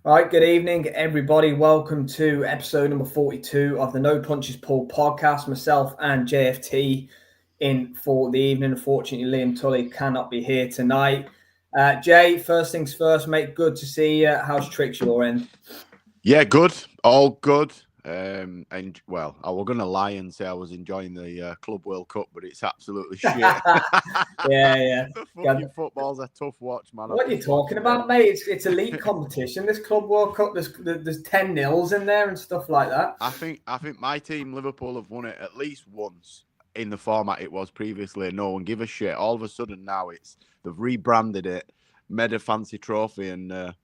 All right, good evening, everybody. Welcome to episode number 42 of the No Punches Pulled podcast. Myself and JFT in for the evening. Unfortunately, Liam Tully cannot be here tonight. Jay, first things first, mate. Good to see you. How's tricks your end? Yeah, good. All good. And well, I was going to lie and say I was enjoying the Club World Cup, but it's absolutely shit. Yeah. The fucking football's a tough watch, man. What are you talking about, mate? It's elite competition. This Club World Cup, there's 10-0s in there and stuff like that. I think my team, Liverpool, have won it at least once in the format it was previously. No one give a shit. All of a sudden now they've rebranded it, made a fancy trophy, and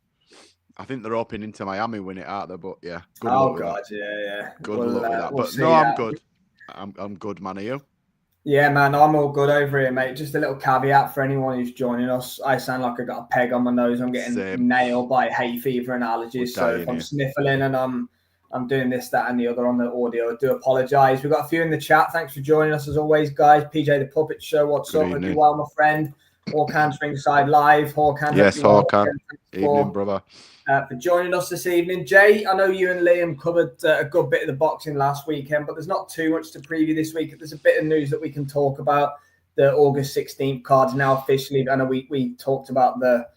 I think they're hoping Inter Miami win it out there, but yeah, good luck with that. Yeah. Good luck with that. But no, I'm good. I'm good, man. Are you? Yeah, man, I'm all good over here, mate. Just a little caveat for anyone who's joining us. I sound like I got a peg on my nose. I'm getting nailed by hay fever and allergies. So if I'm sniffling and I'm doing this, that, and the other on the audio, I do apologise. We've got a few in the chat. Thanks for joining us as always, guys. PJ the Puppet Show, what's up? Hope you well, my friend. Hawkhands ringside live. Hawkhands. Yes, Hawkhands. Evening, brother. For joining us this evening. Jay, I know you and Liam covered a good bit of the boxing last weekend, but there's not too much to preview this week. There's a bit of news that we can talk about. The August 16th card is now officially, I know we talked about the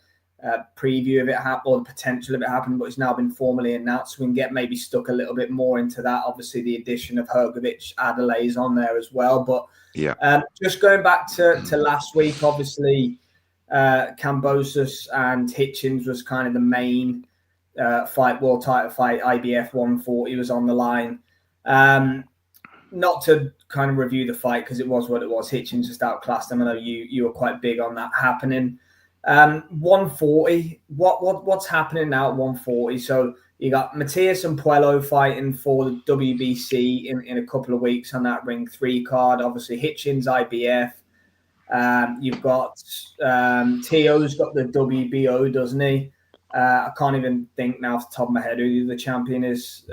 preview of it or the potential of it happening, but it's now been formally announced. So we can get maybe stuck a little bit more into that. Obviously, the addition of Hrgović, Adelai's on there as well. But just going back to last week, obviously, Kambosos and Hitchens was kind of the main fight, world title fight. IBF 140 was on the line. Not to kind of review the fight because it was what it was. Hitchens just outclassed him. I know you were quite big on that happening. 140. What's happening now at 140? So you got Matias and Puello fighting for the WBC in a couple of weeks on that Ring 3 card. Obviously Hitchens IBF. You've got Tio's got the WBO, doesn't he? I can't even think now off the top of my head who the champion is.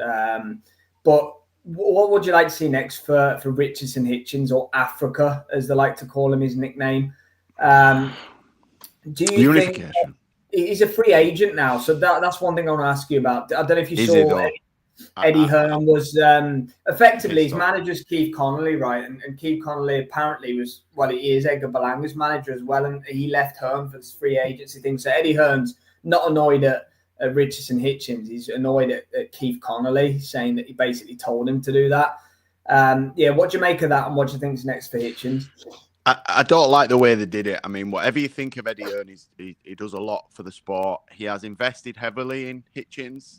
But what would you like to see next for Richardson Hitchens, or Africa, as they like to call him, his nickname? Do you think he's a free agent now? So that's one thing I want to ask you about. I don't know if you saw Eddie Hearn was effectively his manager's Keith Connolly, right? And Keith Connolly apparently he is Edgar Belanga's manager as well, and he left Hearn for this free agency thing. So Eddie Hearn's not annoyed at Richardson Hitchens. He's annoyed at Keith Connolly, saying that he basically told him to do that. What do you make of that, and what do you think's next for Hitchens? I don't like the way they did it. I mean, whatever you think of Eddie Hearn, he does a lot for the sport. He has invested heavily in Hitchens.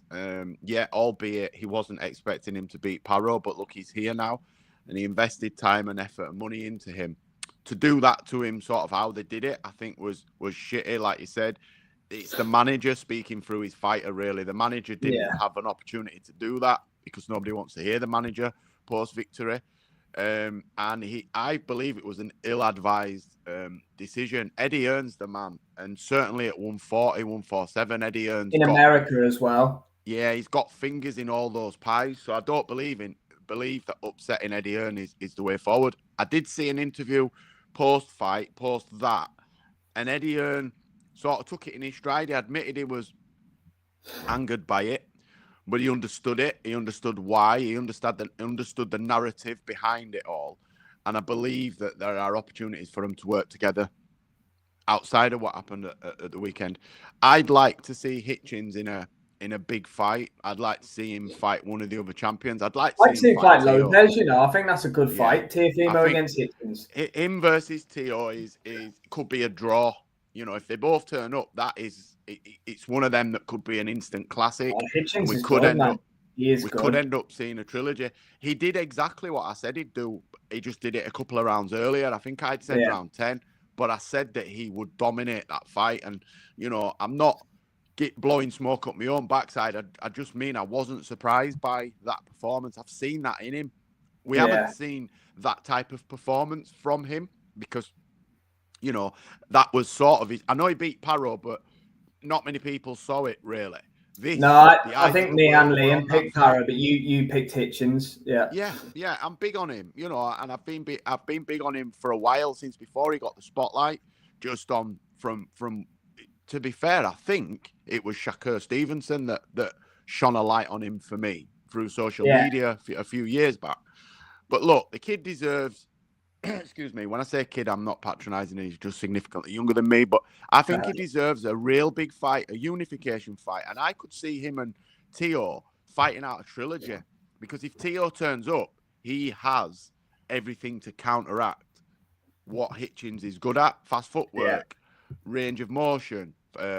Albeit he wasn't expecting him to beat Paro, but look, he's here now, and he invested time and effort and money into him. To do that to him, sort of how they did it, I think was shitty. Like you said, it's the manager speaking through his fighter. Really, the manager didn't have an opportunity to do that because nobody wants to hear the manager post victory. I believe it was an ill-advised decision. Eddie Hearn's the man, and certainly at 140, 147, Eddie Hearn's in America as well. Yeah, he's got fingers in all those pies. So I don't believe that upsetting Eddie Hearn is the way forward. I did see an interview post that, and Eddie Hearn sort of took it in his stride. He admitted he was angered by it. But he understood it. He understood why. He understood the narrative behind it all. And I believe that there are opportunities for them to work together outside of what happened at the weekend. I'd like to see Hitchens in a big fight. I'd like to see him fight one of the other champions. I'd like to see him fight Lopez. I think that's a good fight. Teofimo against Hitchens. Him versus Tio could be a draw. If they both turn up, it's one of them that could be an instant classic. We could end up seeing a trilogy. He did exactly what I said he'd do. He just did it a couple of rounds earlier. I think I'd said round 10, but I said that he would dominate that fight. And, I'm not blowing smoke up my own backside. I just mean I wasn't surprised by that performance. I've seen that in him. We haven't seen that type of performance from him because, that was sort of his. I know he beat Paro, but not many people saw it really. I think me and Liam picked Paro, but you picked Hitchens. Yeah. I'm big on him, and I've been big on him for a while, since before he got the spotlight. Just on from to be fair, I think it was Shakur Stevenson that shone a light on him for me through social media a few years back. But look, the kid deserves, excuse me, when I say kid, I'm not patronising him, he's just significantly younger than me, but I think he deserves a real big fight, a unification fight. And I could see him and Teo fighting out a trilogy, because if Teo turns up, he has everything to counteract what Hitchens is good at: fast footwork, range of motion,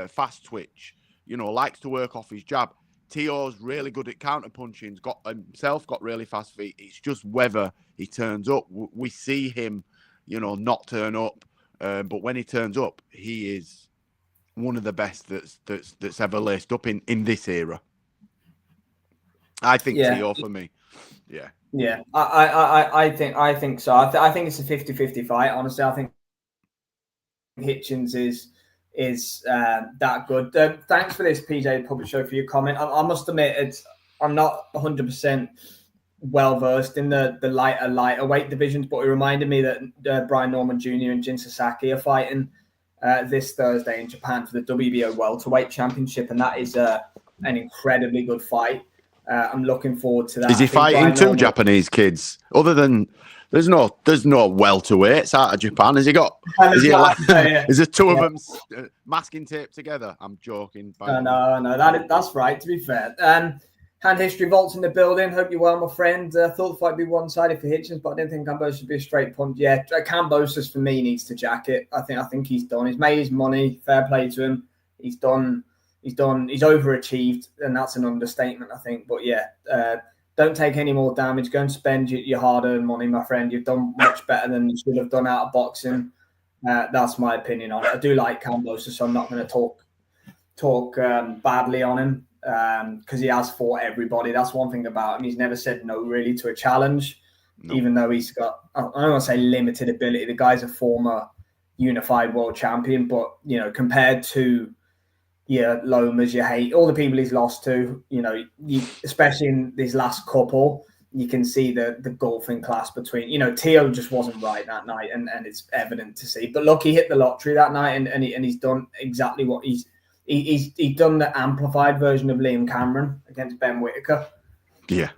fast twitch, likes to work off his jab. Teo's really good at counter-punching, got really fast feet. It's just whether he turns up. We see him, not turn up, but when he turns up, he is one of the best that's ever laced up in this era. I think Teo for me. Yeah. Yeah, I think so. I think it's a 50-50 fight. Honestly, I think Hitchens is that good. Thanks for this, PJ Public Show, for your comment. I must admit, I'm not 100% well versed in the lighter weight divisions, but it reminded me that Brian Norman Jr. and Jin Sasaki are fighting this Thursday in Japan for the WBO welterweight championship, and that is an incredibly good fight. I'm looking forward to that. Is he fighting two Japanese kids? Other than there's no welterweights out of Japan. Has he got? Is there two of them masking tape together? I'm joking. No. That's right. To be fair, Hand History Vaults in the building. Hope you're well, my friend. Thought the fight would be one-sided for Hitchens, but I didn't think Kambosos would be a straight punch. Yeah, Kambosos for me needs to jack it. I think he's done. He's made his money. Fair play to him. He's done. He's overachieved, and that's an understatement, I think. But don't take any more damage. Go and spend your hard-earned money, my friend. You've done much better than you should have done out of boxing. That's my opinion on it. I do like Kambosos, so I'm not going to talk badly on him because he has fought everybody. That's one thing about him. He's never said no really to a challenge, even though he's got, I don't want to say limited ability. The guy's a former unified world champion, but compared to Lomas, you hate all the people he's lost to, especially in these last couple, you can see the golfing class between, Teo just wasn't right that night, and it's evident to see. But look, he hit the lottery that night, and he's done exactly what he's done the amplified version of Liam Cameron against Ben Whittaker. Yeah.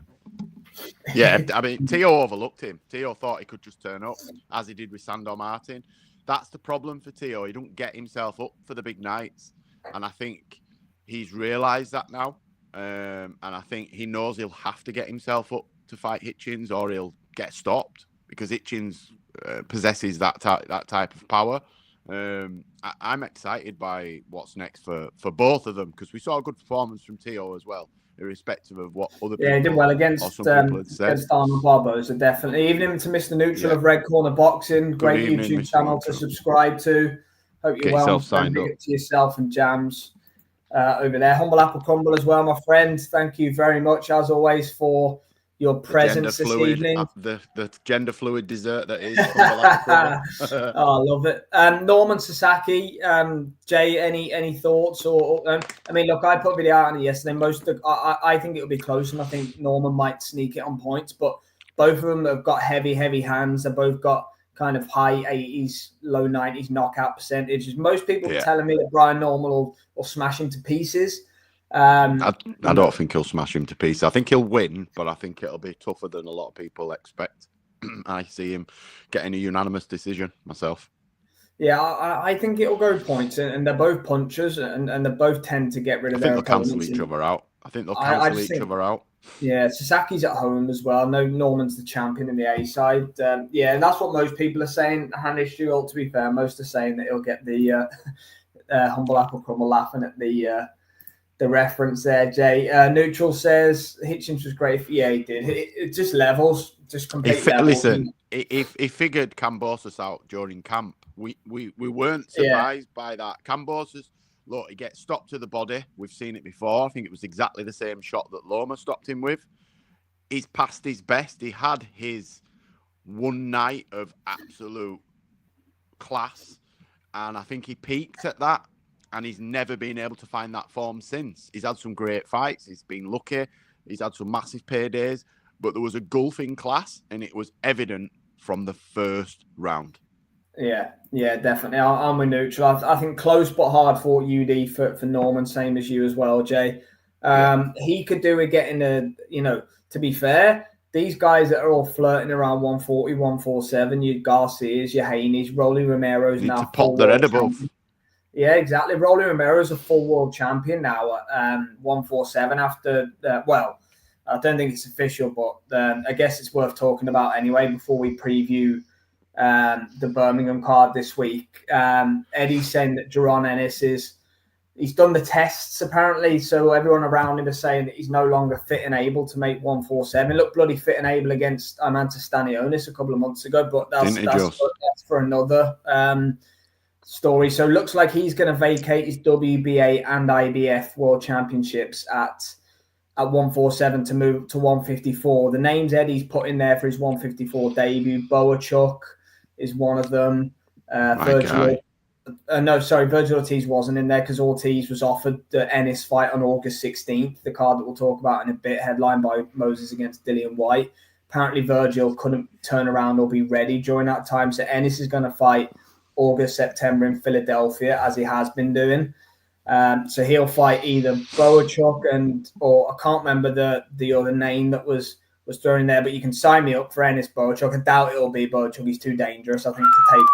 I mean, Teo overlooked him. Teo thought he could just turn up, as he did with Sandor Martin. That's the problem for Teo. He don't get himself up for the big nights. And I think he's realised that now. And I think he knows he'll have to get himself up to fight Hitchens, or he'll get stopped, because Hitchens possesses that type of power. I'm excited by what's next for both of them, because we saw a good performance from Teo as well, irrespective of what other people. Yeah, he did well against Arnold Barboza, definitely. Even to Mr. Neutral of Red Corner Boxing, great YouTube channel to subscribe to. Hope you're well. Signed up to yourself and Jams over there. Humble Apple Crumble as well, my friend. Thank you very much, as always, for your presence this evening. The gender fluid dessert that is. I love it. Norman Sasaki, Jay, any thoughts? Or I mean, look, I put a video out on it yesterday. I think it'll be close, and I think Norman might sneak it on points. But both of them have got heavy hands. They've both got kind of high 80s, low 90s knockout percentages. Most people are telling me that Brian Norman will smash him to pieces. I don't think he'll smash him to pieces. I think he'll win, but I think it'll be tougher than a lot of people expect. I see him getting a unanimous decision myself. Yeah, I think it'll go points, and they're both punchers, and they both tend to get rid of their opponents. Cancel each other out. I think they'll cancel each other out. Yeah, Sasaki's at home as well. No, Norman's the champion in the A side. And that's what most people are saying. Hand History, to be fair, most are saying that he'll get the Humble Apple Crumble, laughing at the reference there, Jay. Neutral says Hitchens was great. Yeah, he did. It just levels, just complete levels. Listen, he figured Kambosos out during camp. We weren't surprised by that. Kambosos, look, he gets stopped to the body. We've seen it before. I think it was exactly the same shot that Loma stopped him with. He's past his best. He had his one night of absolute class, and I think he peaked at that, and he's never been able to find that form since. He's had some great fights. He's been lucky. He's had some massive paydays, but there was a gulf in class, and it was evident from the first round. Yeah, definitely. I'm with neutral. I think close but hard fought UD for Norman, same as you as well, Jay. He could do with getting to be fair, these guys that are all flirting around 140, 147, your Garcias, your Haney's, Rolly Romero's need now to pop their head above. Yeah, exactly. Rolly Romero's a full world champion now at 147 after, I don't think it's official, but I guess it's worth talking about anyway before we preview the Birmingham card this week. Eddie's saying that Jaron Ennis he's done the tests apparently, so everyone around him is saying that he's no longer fit and able to make 147. He looked bloody fit and able against Imantas Stanionis a couple of months ago, but that's for another story. So it looks like he's going to vacate his WBA and IBF World Championships at 147 to move to 154. The names Eddie's put in there for his 154 debut, Boachuk is one of them. Virgil Ortiz wasn't in there because Ortiz was offered the Ennis fight on August 16th, the card that we'll talk about in a bit, headlined by Moses against Dillian White. Apparently Virgil couldn't turn around or be ready during that time, so Ennis is going to fight August, September in Philadelphia, as he has been doing. So he'll fight either Boachuk or I can't remember the other name that was thrown in there, but you can sign me up for Ennis Boachuk. I doubt it'll be Boachuk. He's too dangerous, I think, to take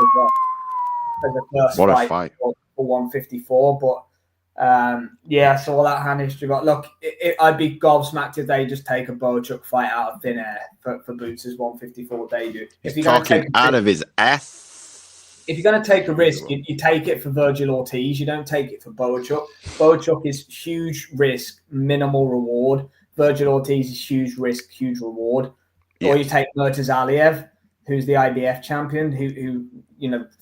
as a first fight for 154. But I saw that hand history. But look, I'd be gobsmacked if they just take a Boachuk fight out of thin air for Boots' 154 debut. He's talking out of his ass. If you're going to take a risk, you take it for Virgil Ortiz. You don't take it for Boachuk. Boachuk is huge risk, minimal reward. Virgil Ortiz is huge risk, huge reward. Or you take Murtazaliev, who's the IBF champion, who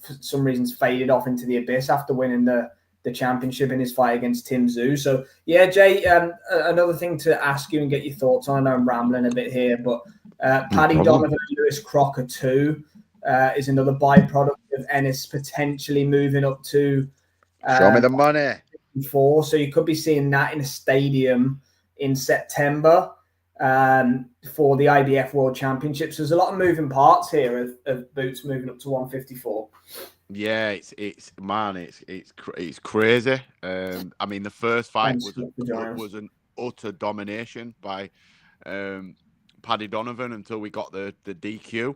for some reasons faded off into the abyss after winning the championship in his fight against Tim Tszyu. So, Jay, another thing to ask you and get your thoughts on. I know I'm rambling a bit here, but Paddy Donovan and Lewis Crocker too is another byproduct of Ennis potentially moving up to show me the money. So you could be seeing that in a stadium in September for the IBF World Championships. There's a lot of moving parts here of Boots moving up to 154. Yeah, it's crazy. I mean, the first fight was an utter domination by Paddy Donovan until we got the DQ.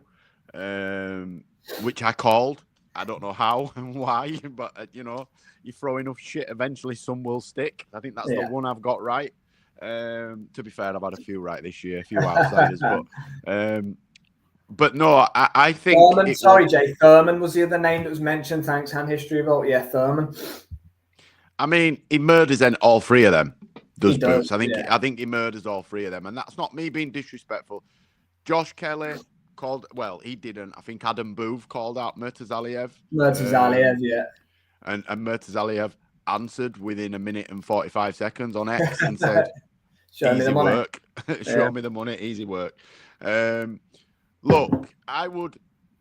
Which I called. I don't know how and why, but you throw enough shit, eventually some will stick. I think that's the one I've got right. To be fair, I've had a few right this year, a few outsiders, but no, I think Jay, Thurman was the other name that was mentioned. Thanks, hand history about Thurman. I mean, he murders all three of them. Boots. I think he murders all three of them, and that's not me being disrespectful. Josh Kelly he didn't. I think Adam Booth called out Murtazaliev. And Murtazaliev answered within a minute and 45 seconds on X and said, easy work. Show me the money, easy work. Look, I would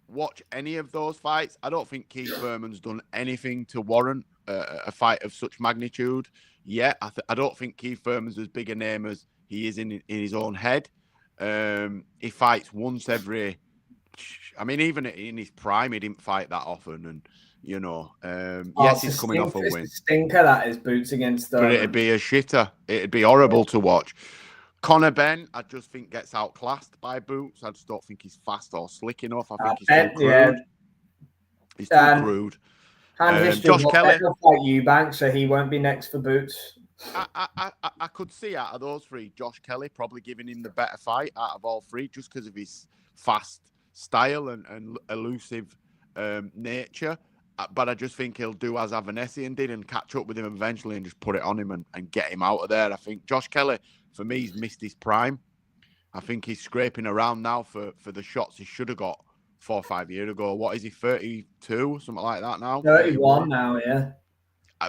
watch any of those fights. I don't think Keith Thurman's done anything to warrant a fight of such magnitude yet. I don't think Keith Thurman's as big a name as he is in his own head. He fights once every. I mean, even in his prime, he didn't fight that often, and yes, he's coming off a win. Stinker that is Boots against them. But it'd be a shitter. It'd be horrible to watch. Conor Benn, I just think gets outclassed by Boots. I just don't think he's fast or slick enough. I think he's too crude. He's too crude. Josh Kelly fight Eubank, so he won't be next for Boots. I could see out of those three, Josh Kelly probably giving him the better fight out of all three, just because of his fast style and elusive nature. But I just think he'll do as Avanesian did and catch up with him eventually and just put it on him and get him out of there. I think Josh Kelly, for me, he's missed his prime. I think he's scraping around now for the shots he should have got 4 or 5 years ago. What is he, 32? Something like that now? 31 now, yeah.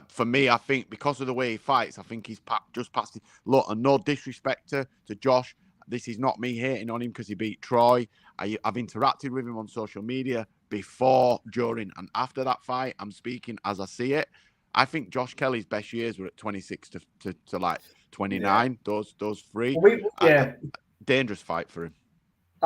For me, I think because of the way he fights, I think he's just past it. Look, and no disrespect to Josh. This is not me hating on him because he beat Troy. I've interacted with him on social media before, during, and after that fight. I'm speaking as I see it. I think Josh Kelly's best years were at 26 to like 29. Yeah. Those three. Dangerous fight for him.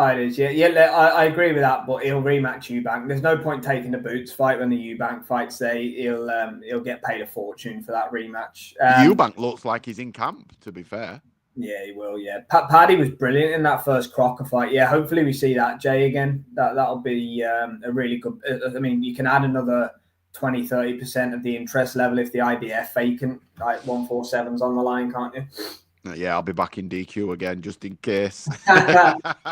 Oh, it is, yeah. I agree with that, but he'll rematch Eubank. There's no point taking the Boots fight when the Eubank fights. He'll get paid a fortune for that rematch. Eubank looks like he's in camp, to be fair. Yeah, he will, yeah. Paddy was brilliant in that first Crocker fight. Yeah, hopefully we see that, Jay, again. That'll be a really good... I mean, you can add another 20-30% of the interest level if the IBF vacant, like 147's on the line, can't you? Yeah, I'll be back in DQ again, just in case.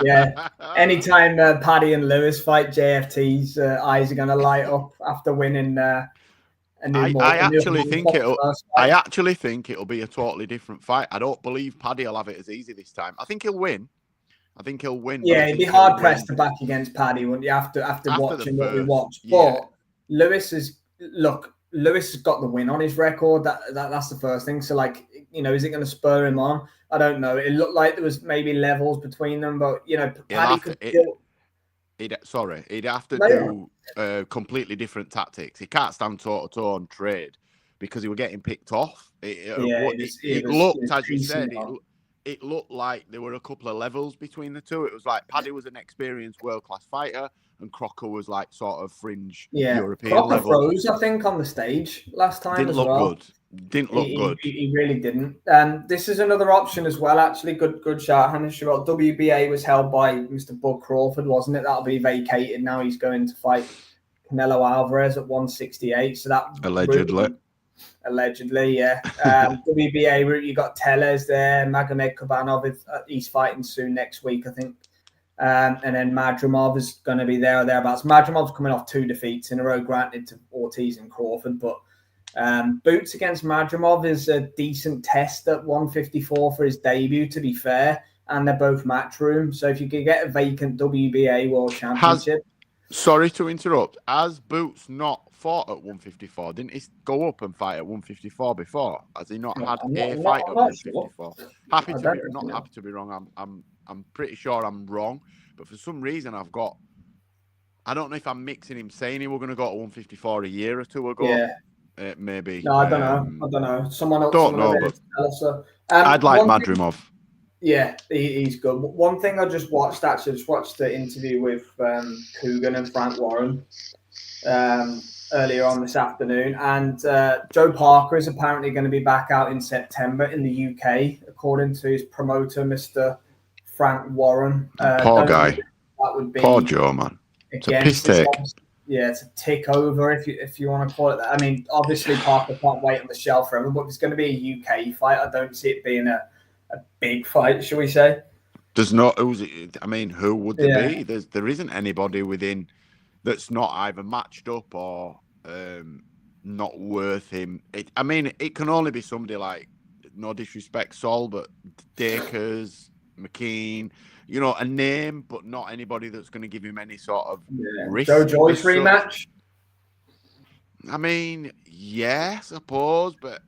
Yeah. Anytime Paddy and Lewis fight, JFT's eyes are going to light up after winning I actually think it'll be a totally different fight. I don't believe Paddy will have it as easy this time. I think he'll win. Yeah, it'd be hard pressed to back against Paddy, wouldn't you? After watching what we watched. Yeah. But Lewis has got the win on his record. That's the first thing. So, like, you know, is it going to spur him on? I don't know. It looked like there was maybe levels between them, but you know, Paddy could still. He'd have to do completely different tactics. He can't stand toe-to-toe and trade because he was getting picked off. It looked, as you said, it looked like there were a couple of levels between the two. It was like Paddy was an experienced world-class fighter and Crocker was like sort of fringe European Crocker level. froze, I think, on the stage last time. Didn't look good. He really didn't. This is another option as well, actually. Good shout, Hamish. WBA was held by Mr. Bud Crawford, wasn't it? That'll be vacated now. He's going to fight Canelo Alvarez at 168. So that allegedly, yeah. WBA route, you got Tellez there, Magomed Kubanov. He's fighting soon next week, I think. And then Madrimov is going to be there or thereabouts. Madrimov's coming off 2 defeats in a row, granted to Ortiz and Crawford, but Boots against Madrimov is a decent test at 154 for his debut, to be fair, and they're both matchroom. So if you could get a vacant WBA World Championship... Sorry to interrupt. Has Boots not fought at 154? Didn't he go up and fight at 154 before? Has he not had a fight at 154? Happy to be wrong. I'm pretty sure I'm wrong, but for some reason I don't know if I'm mixing him saying he were going to go to 154 a year or two ago. Yeah. Maybe. No, I don't know. Someone else. Don't know, but I'd like Madrimov. Yeah, he's good. One thing I just watched the interview with Coogan and Frank Warren earlier on this afternoon, and Joe Parker is apparently going to be back out in September in the UK, according to his promoter, Mr. Frank Warren. Poor guy. That would be poor Joe, man. It's a piss take. Yeah, it's a tick over if you want to call it that. I mean, obviously Parker can't wait on the shelf forever, but if it's going to be a UK fight, I don't see it being a big fight, shall we say? There's not. Who would there be? There isn't anybody within that's not either matched up or not worth him. It can only be somebody like, no disrespect, Sol, but Dakers, McKean. You know, a name, but not anybody that's going to give him any sort of risk. Joe Joyce rematch? Yeah, I suppose, but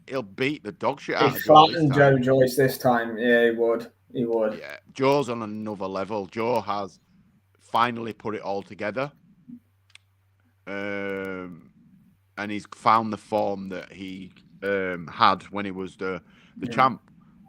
he'll beat the dog shit out of Joe Joyce this time. Yeah, he would. Yeah, Joe's on another level. Joe has finally put it all together. And he's found the form that he had when he was the champ.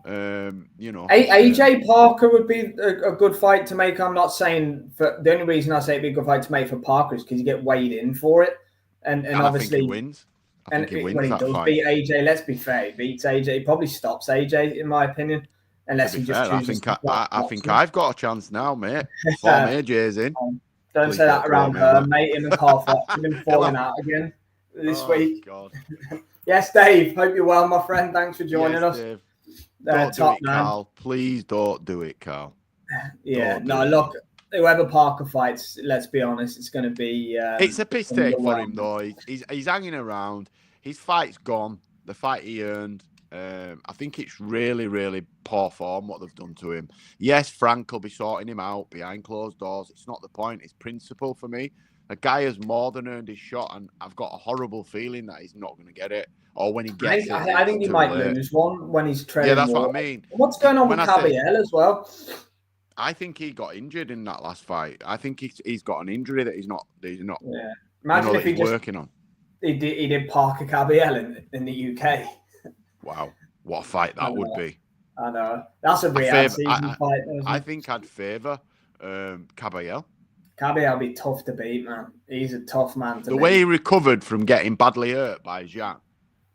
AJ Parker would be a good fight to make. I'm not saying the only reason I say it'd be a good fight to make for Parker is because you get weighed in for it, and obviously I think he wins. I think he wins when he does fight. Beat AJ. Let's be fair, he beats AJ. He probably stops AJ in my opinion, unless he just chooses. I think I've got a chance now, mate. Before AJ's in. Don't say that around her, mate. Him and Carl Fox have been falling out again this week. God. Yes, Dave. Hope you're well, my friend. Thanks for joining us. Dave. Don't do it, Carl. Please don't do it, Carl. Yeah, look, whoever Parker fights, let's be honest, it's going to be... it's a piss take for him, though. He's hanging around. His fight's gone. The fight he earned. I think it's really, really poor form, what they've done to him. Yes, Frank will be sorting him out behind closed doors. It's not the point. It's principle for me. A guy has more than earned his shot, and I've got a horrible feeling that he's not going to get it. Or when he gets I think he might lose one when he's training. Yeah, that's what I mean. What's going on with Cabiel as well? I think he got injured in that last fight. I think he's got an injury that he's not. Yeah. Imagine if he just working on. He did Parker Cabiel in the UK. Wow, what a fight that would be! I know that's a Riyadh season fight. I think I'd favour Caballel. Caballel be tough to beat, man. He's a tough man to beat. The way he recovered from getting badly hurt by Jean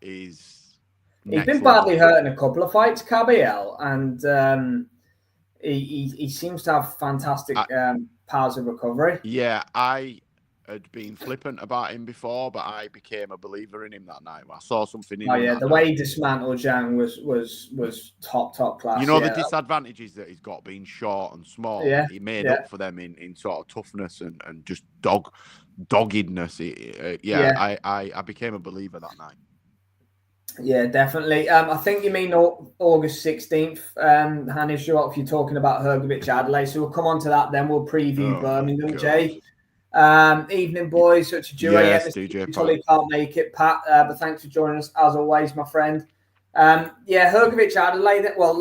is he's been badly hurt in a couple of fights, Caballel, and he seems to have fantastic powers of recovery. Yeah, I had been flippant about him before, but I became a believer in him that night. I saw something in him. Oh yeah, the way he dismantled Zhang was top class. You know, the disadvantages that he's got being short and small. Yeah, he made up for them in sort of toughness and just doggedness. I became a believer that night. Yeah, definitely. I think you mean August 16th, Hanish, if you're talking about Hrgović Adelaide. So we'll come on to that then. We'll preview Birmingham, Jay. Evening, boys. Such a duo. Yes, DJ Totally can't make it, Pat. But thanks for joining us as always, my friend. Hrgović Adelaide. Well,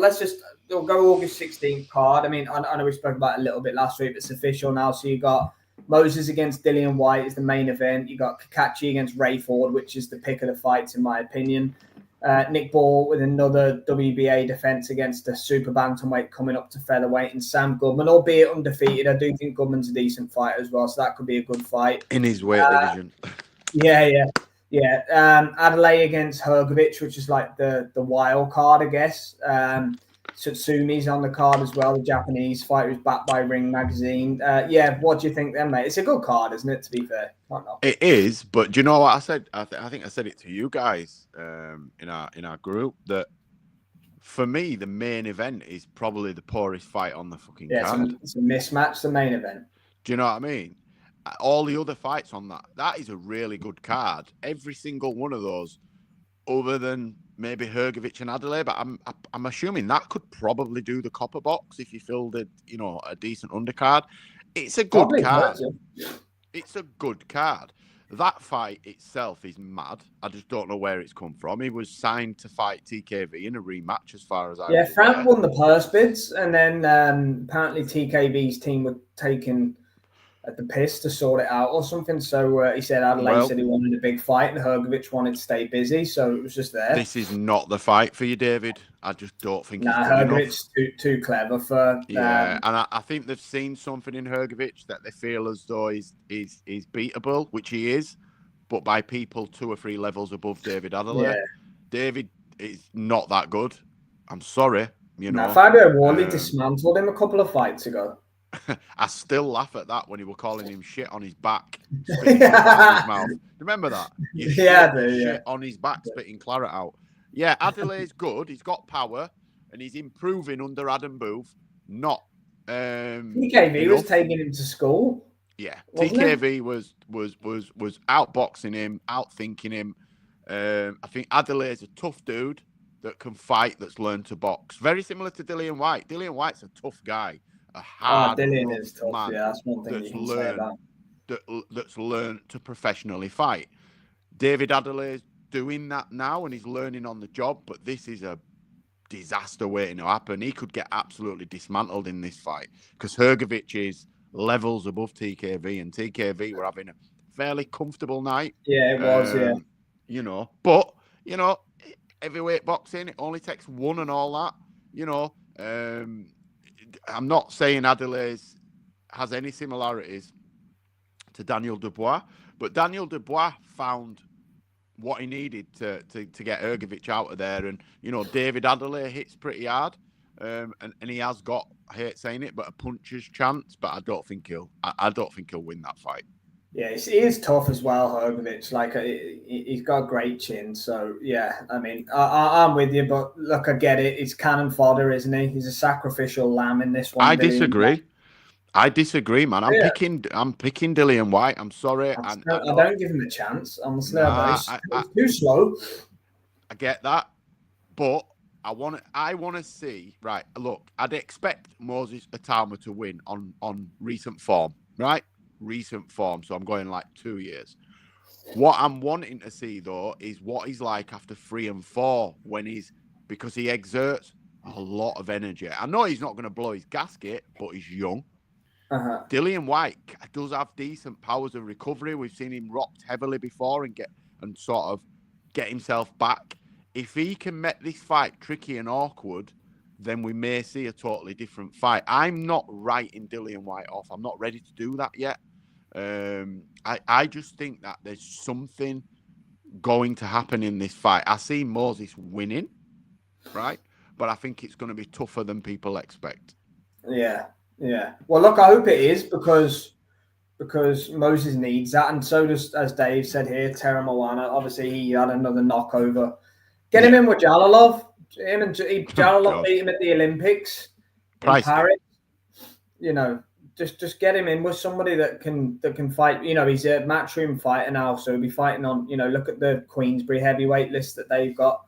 we'll go August 16th card. I mean, I know we spoke about it a little bit last week, but it's official now. So you got Moses against Dillian Whyte is the main event. You got Kakachi against Rayford, which is the pick of the fights, in my opinion. Nick Ball with another WBA defense against a super bantamweight coming up to featherweight, and Sam Goodman, albeit undefeated. I do think Goodman's a decent fighter as well, so that could be a good fight in his weight division. Adelaide against Hrgović, which is like the wild card, I guess. Tsutsumi's on the card as well, the Japanese fighter who's backed by Ring Magazine. What do you think then, mate? It's a good card, isn't it, to be fair? It is, but do you know what I said? I think I said it to you guys in our group, that for me, the main event is probably the poorest fight on the fucking card. It's a mismatch, the main event. Do you know what I mean? All the other fights on that is a really good card. Every single one of those, other than maybe Hrgović and Adelaide, but I'm assuming that could probably do the copper box if you filled a decent undercard. It's a good card. It's a good card. That fight itself is mad. I just don't know where it's come from. He was signed to fight TKV in a rematch, as far as I know. Frank won the purse bids, and then apparently TKV's team were taking at the piss to sort it out or something. So he said Adelaide said he wanted a big fight, and Hrgović wanted to stay busy, so it was just there. This is not the fight for you, David. I just don't think he's good Hrgovic's too clever for. And I think they've seen something in Hrgović that they feel as though he's beatable, which he is, but by people 2 or 3 levels above David Adelaide. Yeah. David is not that good. I'm sorry, Fabio Wardley dismantled him a couple of fights ago. I still laugh at that when he were calling him shit on his back, spitting claret out his mouth. Remember that? Shit on his back, spitting claret out. Yeah, Adelaide's good. He's got power, and he's improving under Adam Booth. Not TKV was taking him to school. Yeah, TKV was outboxing him, outthinking him. I think Adelaide's a tough dude that can fight, that's learned to box. Very similar to Dillian Whyte. Dillian Whyte's a tough guy. A hard Dillian is tough. Man, that's one thing you can say about. That's learned to professionally fight. David Adelaide's doing that now, and he's learning on the job. But this is a disaster waiting to happen. He could get absolutely dismantled in this fight because Hrgović is levels above TKV, and TKV were having a fairly comfortable night. Yeah, it was. But heavyweight boxing, it only takes one and all that. I'm not saying Adelaide has any similarities to Daniel Dubois, but Daniel Dubois found what he needed to get Hrgović out of there. And, David Adelaide hits pretty hard, and he has got, I hate saying it, but a puncher's chance, but I don't think he'll win that fight. Yeah, he is tough as well, Hrgović. Like, he's got a great chin. So, yeah, I mean, I'm with you. But, look, I get it. It's cannon fodder, isn't he? He's a sacrificial lamb in this one. I disagree, man. I'm picking Dillian Whyte. I'm sorry. I don't give him a chance. I'm nervous. It's too slow. I get that. But I want to see, right, look, I'd expect Moses Atama to win on recent form, right? Recent form, so I'm going like 2 years. What I'm wanting to see though is what he's like after 3 and 4 because he exerts a lot of energy. I know he's not going to blow his gasket, but he's young. Dillian Whyte does have decent powers of recovery. We've seen him rocked heavily before and sort of get himself back. If he can make this fight tricky and awkward, then we may see a totally different fight. I'm not writing Dillian White off. I'm not ready to do that yet. I just think that there's something going to happen in this fight. I see Moses winning, right? But I think it's going to be tougher than people expect. Yeah. Well, look, I hope it is because Moses needs that, and so does, as Dave said here, Tera Moana. Obviously, he had another knockover. Get him in with Jalalov. Jalalov beat him at the Olympics in Paris. Just get him in with somebody that can fight. He's a matchroom fighter now, so he'll be fighting on. Look at the Queensbury heavyweight list that they've got.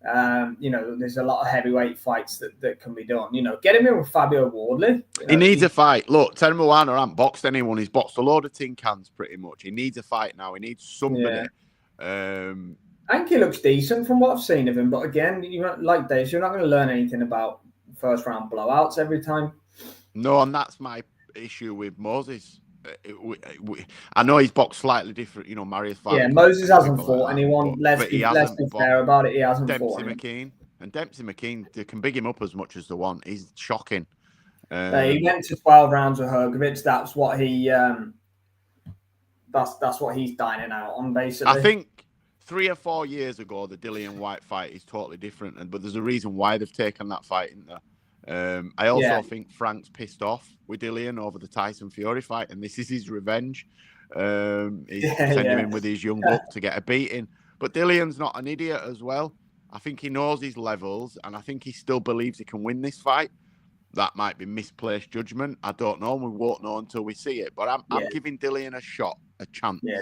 There's a lot of heavyweight fights that can be done. Get him in with Fabio Wardley. He needs a fight. Look, Tera Moana hasn't boxed anyone. He's boxed a load of tin cans pretty much. He needs a fight now. He needs somebody. I think he looks decent from what I've seen of him. But again, like Dave, you're not going to learn anything about first round blowouts every time. No, and that's my issue with Moses. I know he's boxed slightly different, Marius Falcon. Yeah, Moses hasn't fought anyone. Let's be fair about it. He hasn't fought Dempsey McKean. And Dempsey McKean, they can big him up as much as they want. He's shocking. He went to 12 rounds with Hergovich. That's what he. That's what he's dining out on, basically. I think 3 or 4 years ago, the Dillian White fight is totally different, but there's a reason why they've taken that fight, isn't there? I also think Frank's pissed off with Dillian over the Tyson Fury fight, and this is his revenge. He's sending him in with his young buck to get a beating. But Dillian's not an idiot as well. I think he knows his levels, and I think he still believes he can win this fight. That might be misplaced judgment. I don't know. We won't know until we see it. But I'm giving Dillian a shot, a chance. Yeah.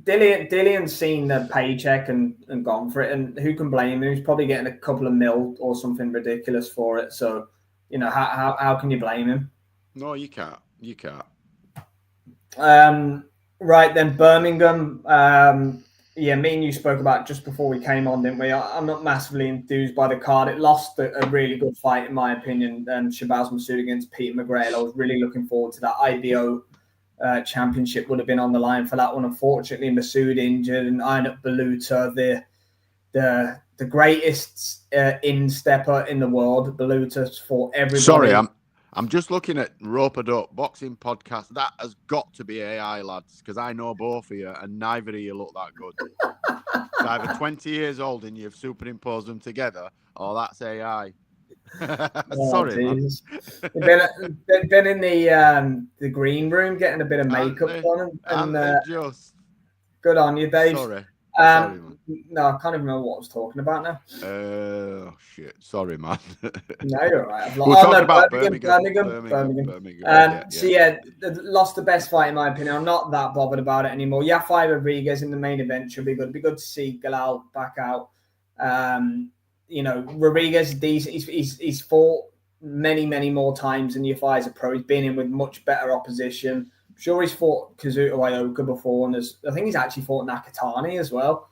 Dillian's seen the paycheck and gone for it, and who can blame him? He's probably getting a couple of mil or something ridiculous for it. So, how can you blame him? No, you can't. You can't. Right then, Birmingham. Me and you spoke about it just before we came on, didn't we? I'm not massively enthused by the card. It lost a really good fight, in my opinion. Shabazz Massoud against Peter McGrail. I was really looking forward to that. IBO championship would have been on the line for that one. Unfortunately, Massoud injured, and Ainut Baluta, the greatest in-stepper in the world. Baluta's fought everybody. Sorry, I'm just looking at Rope It Up Boxing Podcast. That has got to be AI, lads, because I know both of you, and neither of you look that good. It's either 20 years old and you've superimposed them together, or that's AI. Sorry, man. They've been in the green room getting a bit of makeup on, and just good on you, Dave. Sorry. No, I can't even remember what I was talking about now. Oh shit! Sorry, man. No, you're all right. We'll talk about Birmingham. So lost the best fight in my opinion. I'm not that bothered about it anymore. Yafai Rodriguez in the main event should be good. It'd be good to see Galal back out. Rodriguez is decent. He's fought many more times than Yafai as a pro. He's been in with much better opposition. I'm sure he's fought Kazuto Ioka before, and I think he's actually fought Nakatani as well.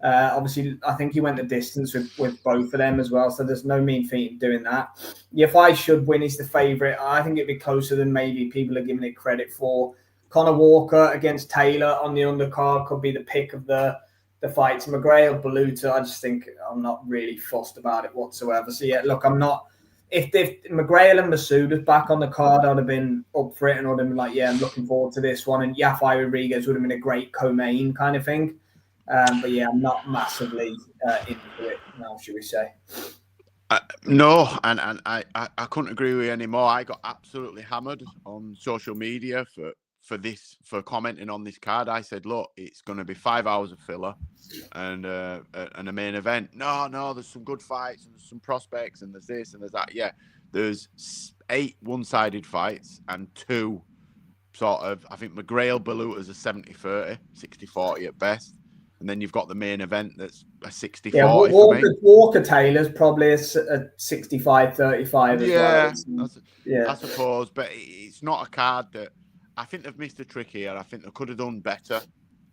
Obviously, I think he went the distance with both of them as well, so there's no mean feat in doing that. Yafai should win. He's the favourite. I think it'd be closer than maybe people are giving it credit for. Conor Walker against Taylor on the undercard could be the pick of the fights. McGrail, Baluta, I just think I'm not really fussed about it whatsoever. So, look, I'm not... If McGrail and Massoud was back on the card, I'd have been up for it and I'd have been like, I'm looking forward to this one. And Yafai Rodriguez would have been a great co-main kind of thing. But I'm not massively into it now, should we say. No, and I couldn't agree with you anymore. I got absolutely hammered on social media for commenting on this card. I said, look, it's going to be 5 hours of filler and a main event. No, there's some good fights and there's some prospects and there's this and there's that. Yeah, there's 8 one-sided fights and 2 sort of, I think McGrail Baluta's a 70-30, 60-40 at best. And then you've got the main event that's a 60-40. Yeah, Walker Taylor's probably a 65-35 as well. I suppose. But it's not a card that... I think they've missed a trick here. I think they could have done better.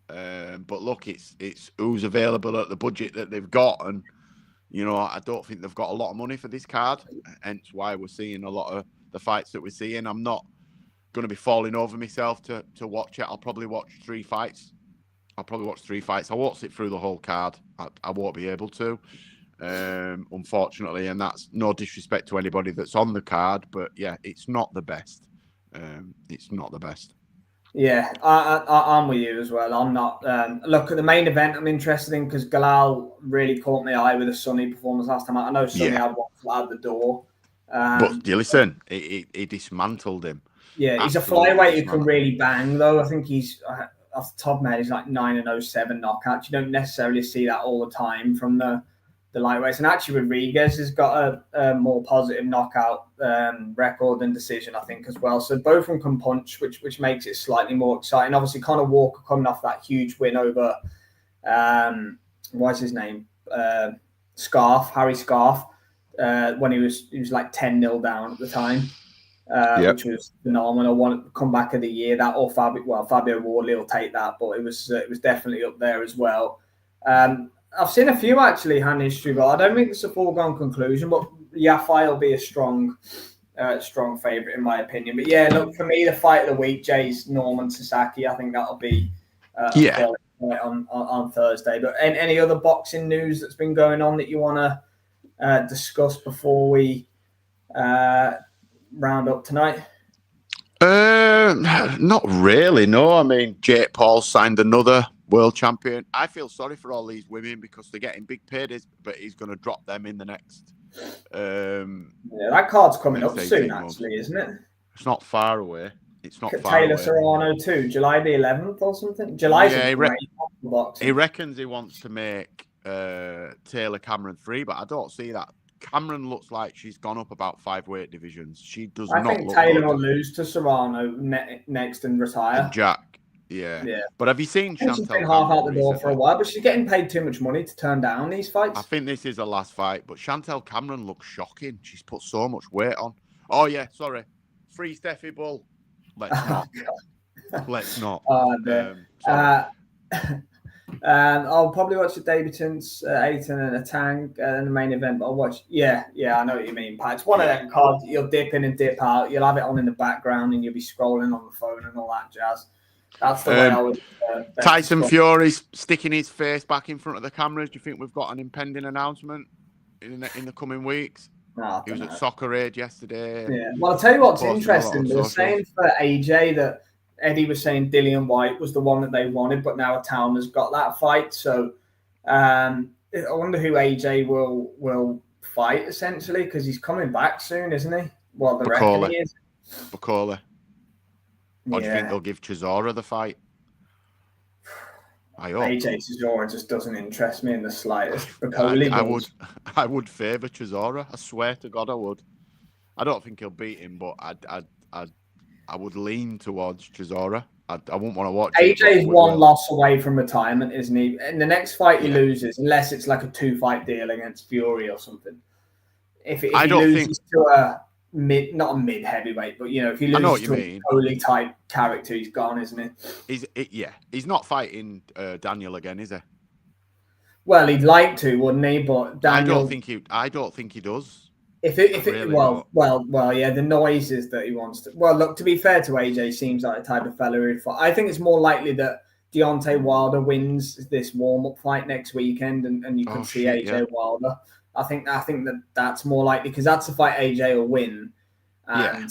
But look, it's who's available at the budget that they've got. And, I don't think they've got a lot of money for this card. Hence why we're seeing a lot of the fights that we're seeing. I'm not going to be falling over myself to watch it. I'll probably watch 3 fights. I won't sit through the whole card. I won't be able to. unfortunately, and that's no disrespect to anybody that's on the card, but yeah, it's not the best. It's not the best. Yeah, I'm with you as well. I'm not. Look, at the main event, I'm interested in because Galal really caught my eye with a Sonny performance last time. I know Sonny had one flat out the door. But you listen, he dismantled him. Yeah, he's a flyweight who can really bang, though. I think he's, off the top of my head, he's like 9-07 knockouts. You don't necessarily see that all the time from the lightweights. And actually, Rodriguez has got a more positive knockout record than decision, I think, as well. So both of them can punch, which makes it slightly more exciting. Obviously, Conor Walker coming off that huge win over, what's his name? Harry Scarf, when he was like 10-0 down at the time. Which was phenomenal. One comeback of the year, that or Fabio Wardley will take that, but it was definitely up there as well. I've seen a few actually hand history, but I don't think it's a foregone conclusion. But Yafai will be a strong favourite in my opinion. But yeah, look, for me, the fight of the week, Jay's Norman Sasaki. I think that'll be on Thursday. But any other boxing news that's been going on that you want to discuss before we round up tonight? Not really, no. I mean, Jake Paul signed another world champion. I feel sorry for all these women because they're getting big paydays, but he's going to drop them in the next. That card's coming up soon, actually, isn't it? It's not far away. It's not far Taylor away. Serrano too, July the 11th or something. July's a great boxing. He reckons he wants to make Taylor Cameron 3, but I don't see that. Cameron looks like she's gone up about 5 weight divisions. She does not. I think Taylor will lose to Serrano next and retire. And Jack, yeah. But have you seen Chantel? She's been half out the door for a while, but she's getting paid too much money to turn down these fights. I think this is the last fight, but Chantel Cameron looks shocking. She's put so much weight on. Oh yeah, sorry. Free Steffi Bull. Let's not. Let's not. I'll probably watch the debutants, Aiton and a Tank, and the main event. But I'll watch. Yeah, I know what you mean, Pat. It's one of them cards that you'll dip in and dip out. You'll have it on in the background, and you'll be scrolling on the phone and all that jazz. That's the way I would. Tyson Fury's sticking his face back in front of the cameras. Do you think we've got an impending announcement in the coming weeks? He was at Soccer Age yesterday. Yeah. Well, I'll tell you what's interesting. They were saying for AJ that Eddie was saying Dillian White was the one that they wanted, but now Town has got that fight. So I wonder who AJ will fight essentially because he's coming back soon, isn't he? Well, the reckon he is. Bakole. Or do you think they'll give Chisora the fight? I hope. AJ Chisora just doesn't interest me in the slightest. I would favour Chisora. I swear to God, I would. I don't think he'll beat him, but I would lean towards Chisora. I wouldn't want to watch. AJ's one loss away from retirement, isn't he? In the next fight he loses, unless it's like a 2-fight deal against Fury or something. If he loses to a not a mid heavyweight, but if he loses to a Coley type character, he's gone, isn't he? He's not fighting Daniel again, is he? Well, he'd like to, wouldn't he? But Daniel, I don't think he does. The noises that he wants to. Well, look, to be fair to AJ, seems like the type of fellow who'd fight. I think it's more likely that Deontay Wilder wins this warm-up fight next weekend, and you could see AJ Wilder. I think that's more likely because that's the fight AJ will win, and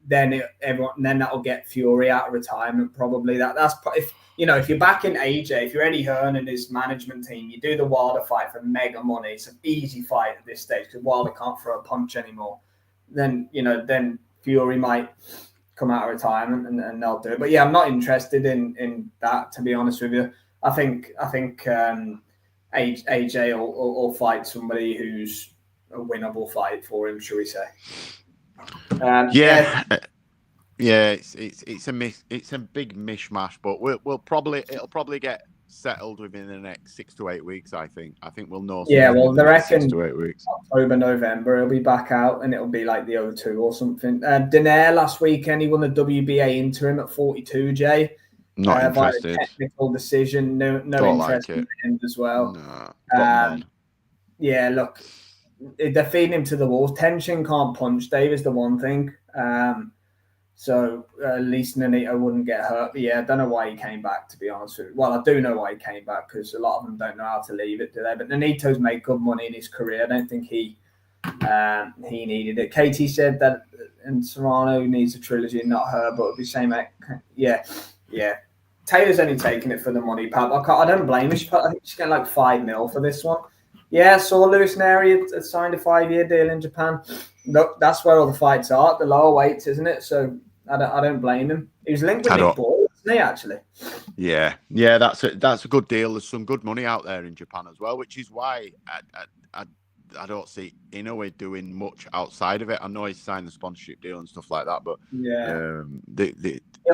then that'll get Fury out of retirement probably. That's if you're backing AJ, if you're Eddie Hearn and his management team, you do the Wilder fight for mega money. It's an easy fight at this stage because Wilder can't throw a punch anymore. Then Fury might come out of retirement and they'll do it. But yeah, I'm not interested in that, to be honest with you. I think AJ will fight somebody who's a winnable fight for him, shall we say? It's a big mishmash, but it'll probably get settled within the next 6 to 8 weeks. I think we'll know. Yeah, well, they reckon 6 to 8 weeks. October, November, he'll be back out, and it'll be like the O2 or something. Daenerys last weekend, he won the WBA interim at 42. Jay. Not interested. Technical decision, no interest in him as well. Yeah, look, they're feeding him to the walls. Tension can't punch. Dave is the one thing. So at least Nonito wouldn't get hurt. But yeah, I don't know why he came back, to be honest with you. Well, I do know why he came back, because a lot of them don't know how to leave it, do they? But Nonito's made good money in his career. I don't think he needed it. Katie said that, and Serrano needs a trilogy and not her, but it'd be same. Yeah. Taylor's only taking it for the money, Pat. I don't blame her. I think she's getting like $5 million for this one. Yeah, saw Lewis Neri had signed a 5-year deal in Japan. Look, that's where all the fights are, the lower weights, isn't it? So I don't blame him. He was linked with Nick Ball, wasn't he, actually? Yeah, that's a good deal. There's some good money out there in Japan as well, which is why I don't see Inoue doing much outside of it. I know he's signed the sponsorship deal and stuff like that, but he'll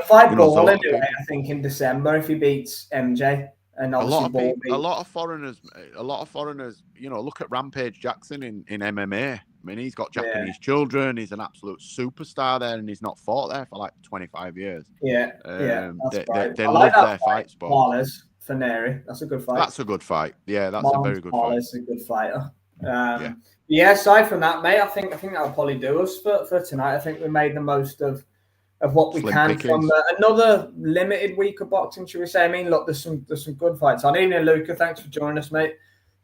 fight Ball anyway, I think, in December if he beats MJ. And a lot of foreigners, look at Rampage Jackson in MMA. I mean, he's got Japanese children. He's an absolute superstar there, and he's not fought there for like 25 years. They love their fight sport. Marles for Neri. That's a good fight. That's a good fight. Yeah, that's a very good fight. Marles is a good fighter. Aside from that, mate, I think that'll probably do us for tonight. I think we made the most of what we can from another limited week of boxing, should we say? I mean, look, there's some good fights on. Evening, Luca. Thanks for joining us, mate.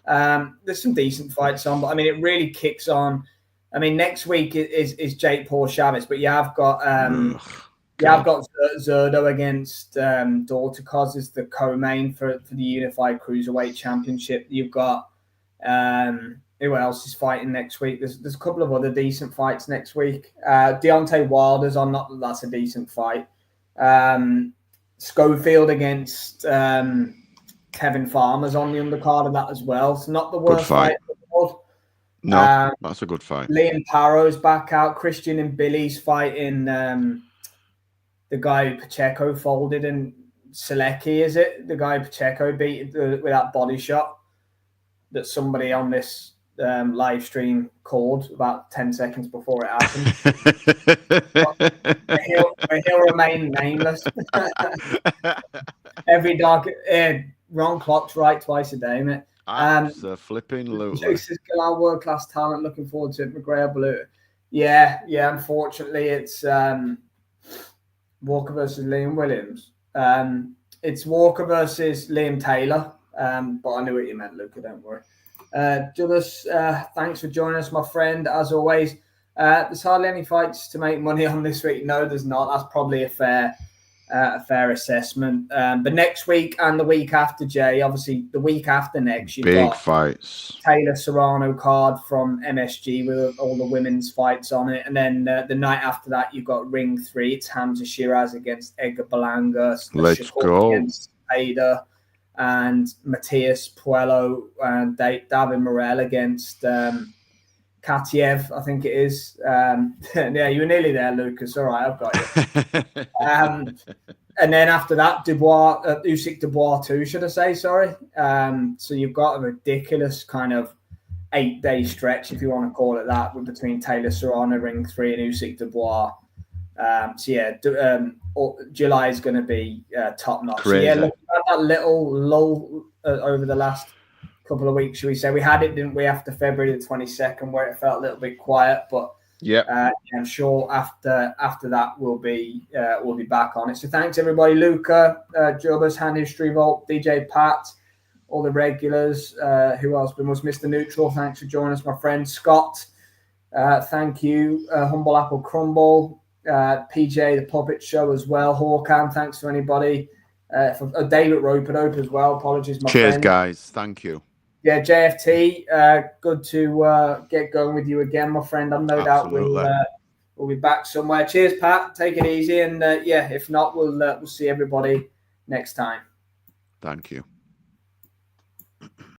There's some decent fights on, but I mean, it really kicks on. I mean, next week is Jake Paul Chavez, but you have got Zerdo against Dorticos is the co-main for the Unified Cruiserweight Championship. You've got who else is fighting next week? There's a couple of other decent fights next week. Deontay Wilder's on. That's a decent fight. Schofield against Kevin Farmer's on the undercard of that as well. It's not the worst fight in the world. No, that's a good fight. Liam Parrow's back out. Christian and Billy's fighting the guy who Pacheco folded, and Selecki, is it? The guy Pacheco beat with that body shot that somebody on this live stream called about 10 seconds before it happened. He'll remain nameless. Every dog, wrong clock's right twice a day, mate. Flipping Says Galal, world-class talent. Looking forward to it. McGregor Blue. Yeah. Unfortunately, it's Walker versus Liam Williams. It's Walker versus Liam Taylor. But I knew what you meant, Luca. Don't worry. Julius, thanks for joining us, my friend. As always, there's hardly any fights to make money on this week. No, there's not. That's probably a fair assessment. But next week and the week after, Jay, obviously the week after next, you've got fights. Taylor Serrano card from MSG with all the women's fights on it. And then the night after that, you've got Ring 3. It's Hamza Shiraz against Edgar Berlanga. Let's go. Against Ada. And Matias Puello and David Morel against Katiev, I think it is. Yeah, you were nearly there, Lucas. All right, I've got you. And then after that, Usyk Dubois 2, should I say? Sorry. So you've got a ridiculous kind of 8-day stretch, if you want to call it that, between Taylor Serrano, Ring 3, and Usyk Dubois. July is going to be top notch. So yeah, look, we had that little lull over the last couple of weeks, should we say? We had it, didn't we, after February the 22nd, where it felt a little bit quiet. But I'm sure after that we'll be back on it. So thanks everybody, Luca, Jobers, Hand History Vault, DJ Pat, all the regulars. Who else? We must Mr. Neutral. Thanks for joining us, my friend Scott. Thank you, Humble Apple Crumble. PJ, the Puppet Show as well. Hawkan, thanks to anybody. David Rope as well. Apologies, my friend. Cheers, guys. Thank you. Yeah, JFT, good to get going with you again, my friend. I'm no doubt we'll be back somewhere. Cheers, Pat. Take it easy. And if not, we'll see everybody next time. Thank you.